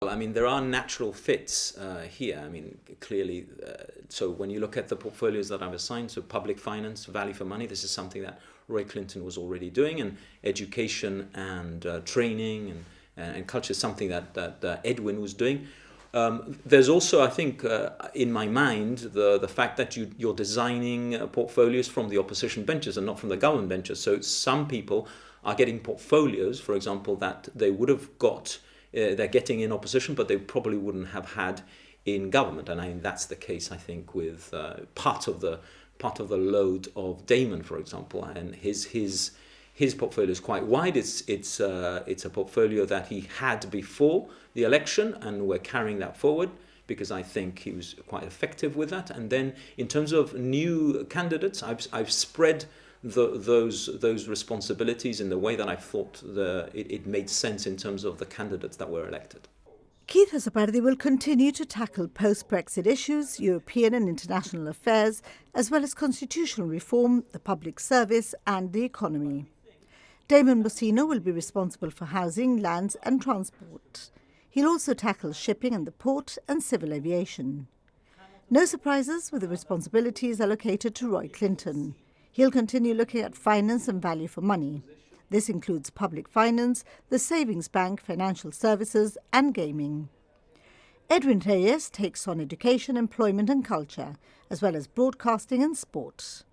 Well, I mean, there are natural fits here. I mean, clearly, so when you look at the portfolios that I've assigned, so public finance, value for money, this is something that Roy Clinton was already doing, and education and training and culture is something that Edwin was doing. There's also, I think, in my mind, the fact that you're designing portfolios from the opposition benches and not from the government benches. So some people are getting portfolios, for example, that they would have got, they're getting in opposition, but they probably wouldn't have had in government. And I mean, that's the case, I think, with part of the load of Damon, for example, and his portfolio is quite wide. It's a portfolio that he had before the election, and we're carrying that forward because I think he was quite effective with that. And then in terms of new candidates, I've spread those responsibilities in the way that I thought it made sense in terms of the candidates that were elected. Keith Azopardi will continue to tackle post-Brexit issues, European and international affairs, as well as constitutional reform, the public service and the economy. Damon Bossino will be responsible for housing, lands and transport. He'll also tackle shipping and the port and civil aviation. No surprises with the responsibilities allocated to Roy Clinton. He'll continue looking at finance and value for money. This includes public finance, the savings bank, financial services and gaming. Edwin Reyes takes on education, employment and culture, as well as broadcasting and sport.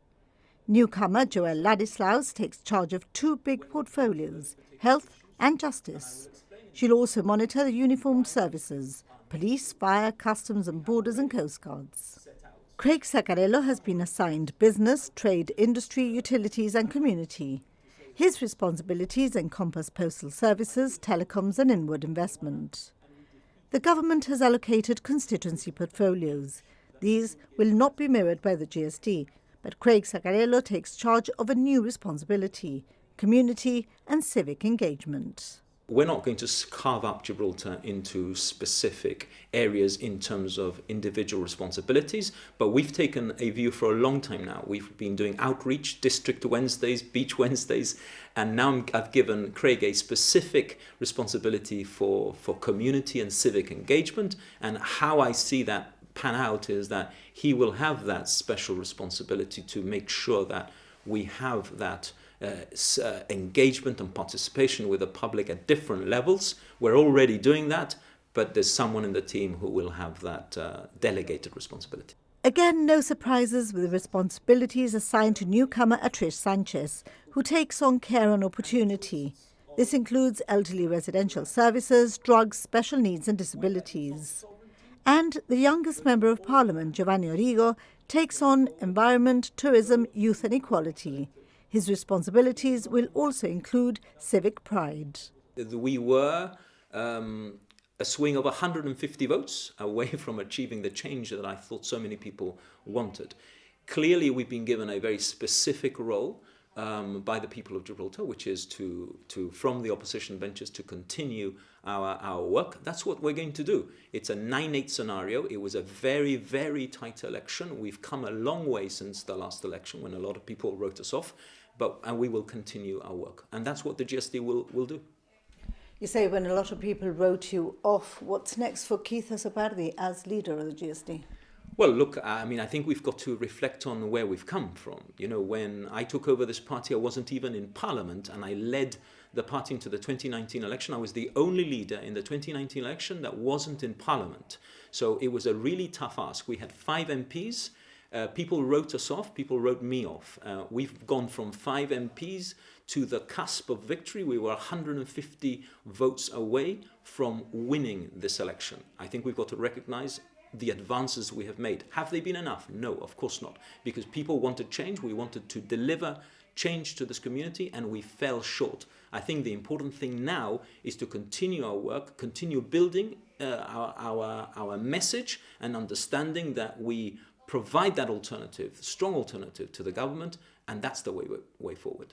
Newcomer Joelle Ladislaus takes charge of two big portfolios, health and justice. She'll also monitor the uniformed services, police, fire, customs and borders and coastguards. Craig Saccarello has been assigned business, trade, industry, utilities and community. His responsibilities encompass postal services, telecoms and inward investment. The government has allocated constituency portfolios. These will not be mirrored by the GSD, but Craig Saccarello takes charge of a new responsibility, community and civic engagement. We're not going to carve up Gibraltar into specific areas in terms of individual responsibilities, but we've taken a view for a long time now. We've been doing outreach, district Wednesdays, beach Wednesdays, and now I've given Craig a specific responsibility for community and civic engagement, and how I see that pan out is that he will have that special responsibility to make sure that we have that engagement and participation with the public at different levels. We're already doing that, but there's someone in the team who will have that delegated responsibility. Again, no surprises with the responsibilities assigned to newcomer Trish Sanchez, who takes on care and opportunity. This includes elderly residential services, drugs, special needs and disabilities. And the youngest Member of Parliament, Giovanni Origo, takes on environment, tourism, youth and equality. His responsibilities will also include civic pride. We were a swing of 150 votes away from achieving the change that I thought so many people wanted. Clearly, we've been given a very specific role by the people of Gibraltar, which is to from the opposition benches to continue our work. That's what we're going to do. It's a 9-8 scenario. It was a very, very tight election. We've come a long way since the last election when a lot of people wrote us off, and we will continue our work. And that's what the GSD will do. You say when a lot of people wrote you off, what's next for Keith Azopardi as leader of the GSD? Well, look, I mean, I think we've got to reflect on where we've come from. You know, when I took over this party, I wasn't even in Parliament, and I led the party into the 2019 election. I was the only leader in the 2019 election that wasn't in Parliament. So it was a really tough ask. We had 5 MPs. People wrote us off. People wrote me off. We've gone from 5 MPs to the cusp of victory. We were 150 votes away from winning this election. I think we've got to recognize the advances we have made. Have they been enough? No, of course not. Because people wanted change. We wanted to deliver change to this community, and we fell short. I think the important thing now is to continue our work, continue building our message and understanding that we provide that alternative, strong alternative to the government, and that's the way forward.